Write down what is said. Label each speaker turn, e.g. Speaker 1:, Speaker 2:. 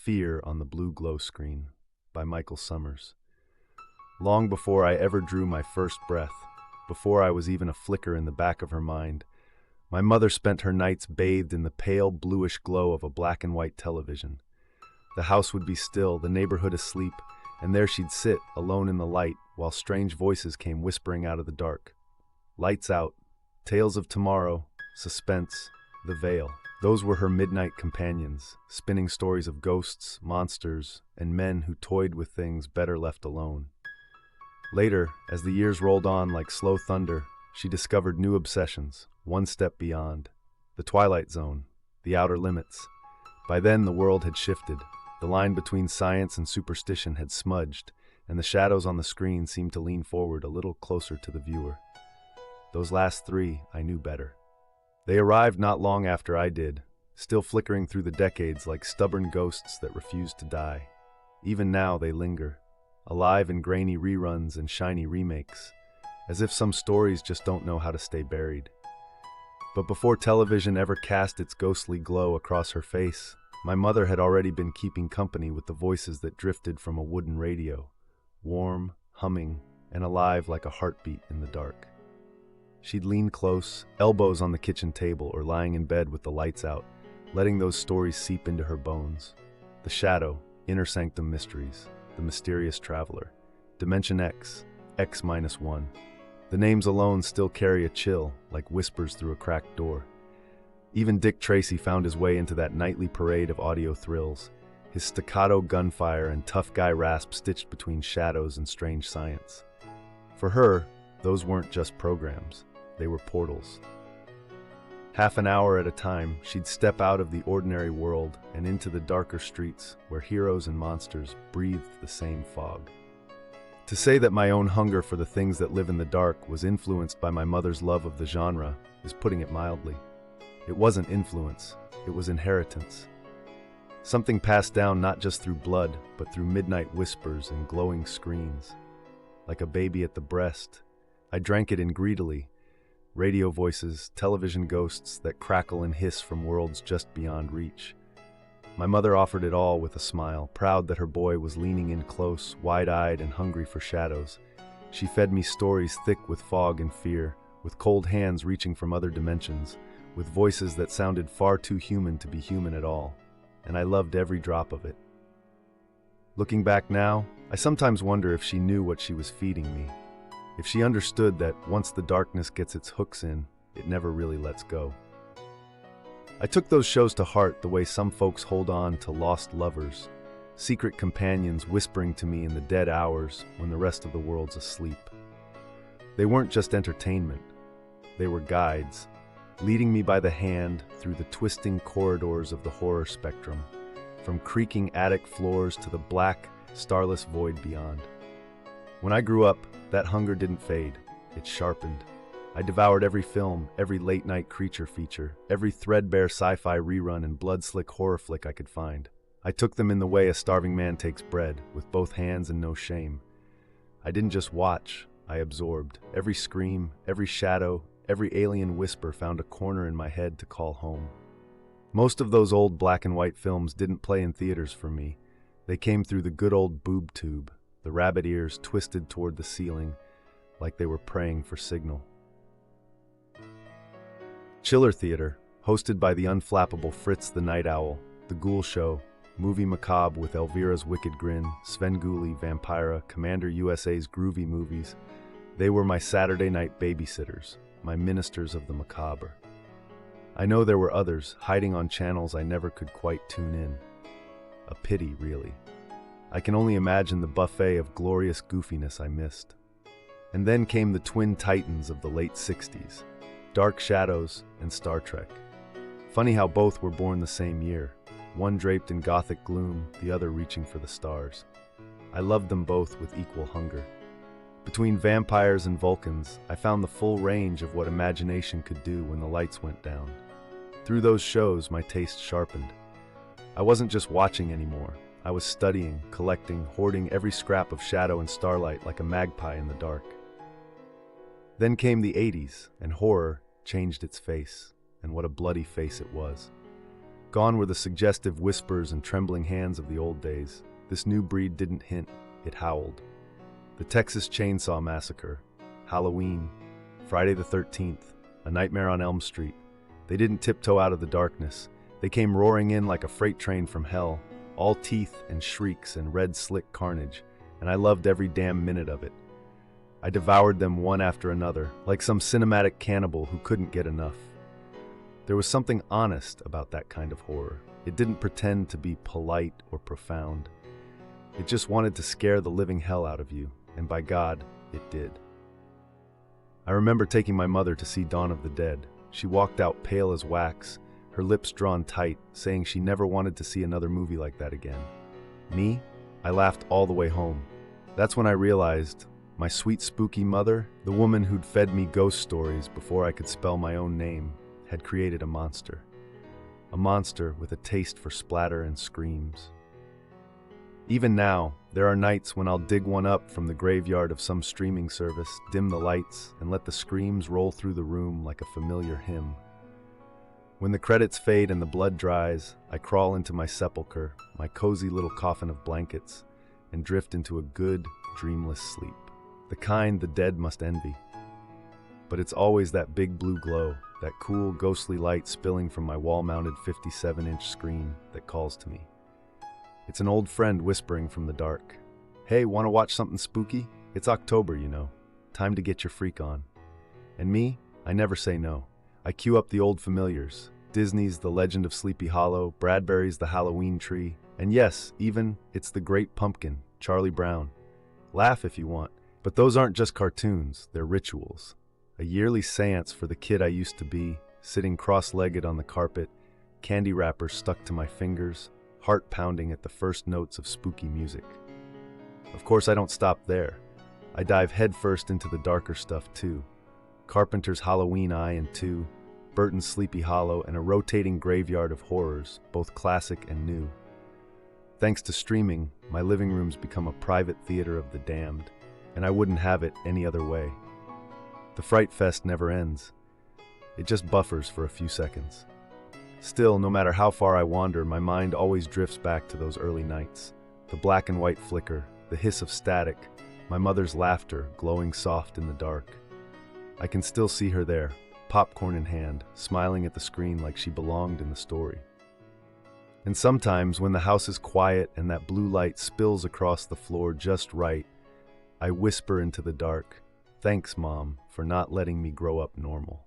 Speaker 1: Fear on the Blue Glow Screen by Michael Summers. Long before I ever drew my first breath, before I was even a flicker in the back of her mind, my mother spent her nights bathed in the pale bluish glow of a black and white television. The house would be still, the neighborhood asleep, and there she'd sit, alone in the light, while strange voices came whispering out of the dark. Lights out, tales of tomorrow, suspense, the veil. Those were her midnight companions, spinning stories of ghosts, monsters, and men who toyed with things better left alone. Later, as the years rolled on like slow thunder, she discovered new obsessions, one step beyond. The Twilight Zone, the outer limits. By then, the world had shifted. The line between science and superstition had smudged, and the shadows on the screen seemed to lean forward a little closer to the viewer. Those last three, I knew better. They arrived not long after I did, still flickering through the decades like stubborn ghosts that refused to die. Even now they linger, alive in grainy reruns and shiny remakes, as if some stories just don't know how to stay buried. But before television ever cast its ghostly glow across her face, my mother had already been keeping company with the voices that drifted from a wooden radio, warm, humming, and alive like a heartbeat in the dark. She'd lean close, elbows on the kitchen table or lying in bed with the lights out, letting those stories seep into her bones. The Shadow, Inner Sanctum Mysteries, The Mysterious Traveler, Dimension X, X-1. The names alone still carry a chill, like whispers through a cracked door. Even Dick Tracy found his way into that nightly parade of audio thrills, his staccato gunfire and tough guy rasp stitched between shadows and strange science. For her, those weren't just programs. They were portals. Half an hour at a time, she'd step out of the ordinary world and into the darker streets where heroes and monsters breathed the same fog. To say that my own hunger for the things that live in the dark was influenced by my mother's love of the genre is putting it mildly. It wasn't influence, it was inheritance. Something passed down not just through blood, but through midnight whispers and glowing screens. Like a baby at the breast, I drank it in greedily. Radio voices, television ghosts that crackle and hiss from worlds just beyond reach. My mother offered it all with a smile, proud that her boy was leaning in close, wide-eyed and hungry for shadows. She fed me stories thick with fog and fear, with cold hands reaching from other dimensions, with voices that sounded far too human to be human at all, and I loved every drop of it. Looking back now, I sometimes wonder if she knew what she was feeding me. If she understood that once the darkness gets its hooks in, it never really lets go. I took those shows to heart the way some folks hold on to lost lovers, secret companions whispering to me in the dead hours when the rest of the world's asleep. They weren't just entertainment. They were guides, leading me by the hand through the twisting corridors of the horror spectrum, from creaking attic floors to the black, starless void beyond. When I grew up, that hunger didn't fade, it sharpened. I devoured every film, every late-night creature feature, every threadbare sci-fi rerun and blood-slick horror flick I could find. I took them in the way a starving man takes bread, with both hands and no shame. I didn't just watch, I absorbed. Every scream, every shadow, every alien whisper found a corner in my head to call home. Most of those old black and white films didn't play in theaters for me. They came through the good old boob tube, the rabbit ears twisted toward the ceiling like they were praying for signal. Chiller Theater, hosted by the unflappable Fritz the Night Owl, The Ghoul Show, Movie Macabre with Elvira's Wicked Grin, Svengoolie, Vampira, Commander USA's Groovy Movies. They were my Saturday night babysitters, my ministers of the macabre. I know there were others, hiding on channels I never could quite tune in. A pity, really. I can only imagine the buffet of glorious goofiness I missed. And then came the twin titans of the late 60s, Dark Shadows and Star Trek. Funny how both were born the same year, one draped in gothic gloom, the other reaching for the stars. I loved them both with equal hunger. Between vampires and Vulcans, I found the full range of what imagination could do when the lights went down. Through those shows, my taste sharpened. I wasn't just watching anymore. I was studying, collecting, hoarding every scrap of shadow and starlight like a magpie in the dark. Then came the 80s, and horror changed its face, and what a bloody face it was. Gone were the suggestive whispers and trembling hands of the old days. This new breed didn't hint, it howled. The Texas Chainsaw Massacre, Halloween, Friday the 13th, A Nightmare on Elm Street. They didn't tiptoe out of the darkness. They came roaring in like a freight train from hell, all teeth and shrieks and red slick carnage, and I loved every damn minute of it. I devoured them one after another, like some cinematic cannibal who couldn't get enough. There was something honest about that kind of horror. It didn't pretend to be polite or profound. It just wanted to scare the living hell out of you, and by God, it did. I remember taking my mother to see Dawn of the Dead. She walked out pale as wax, her lips drawn tight, saying she never wanted to see another movie like that again. Me? I laughed all the way home. That's when I realized my sweet spooky mother, the woman who'd fed me ghost stories before I could spell my own name, had created a monster. A monster with a taste for splatter and screams. Even now, there are nights when I'll dig one up from the graveyard of some streaming service, dim the lights, and let the screams roll through the room like a familiar hymn. When the credits fade and the blood dries, I crawl into my sepulcher, my cozy little coffin of blankets, and drift into a good, dreamless sleep. The kind the dead must envy. But it's always that big blue glow, that cool, ghostly light spilling from my wall-mounted 57-inch screen that calls to me. It's an old friend whispering from the dark. Hey, want to watch something spooky? It's October, you know. Time to get your freak on. And me? I never say no. I queue up the old familiars. Disney's The Legend of Sleepy Hollow, Bradbury's The Halloween Tree, and yes, even It's the Great Pumpkin, Charlie Brown. Laugh if you want, but those aren't just cartoons, they're rituals. A yearly seance for the kid I used to be, sitting cross-legged on the carpet, candy wrappers stuck to my fingers, heart pounding at the first notes of spooky music. Of course, I don't stop there. I dive headfirst into the darker stuff too. Carpenter's Halloween I and II, Burton's Sleepy Hollow, and a rotating graveyard of horrors, both classic and new. Thanks to streaming, my living room's become a private theater of the damned, and I wouldn't have it any other way. The Fright Fest never ends. It just buffers for a few seconds. Still, no matter how far I wander, my mind always drifts back to those early nights. The black and white flicker, the hiss of static, my mother's laughter glowing soft in the dark. I can still see her there, popcorn in hand, smiling at the screen like she belonged in the story. And sometimes, when the house is quiet and that blue light spills across the floor just right, I whisper into the dark, "Thanks, Mom, for not letting me grow up normal."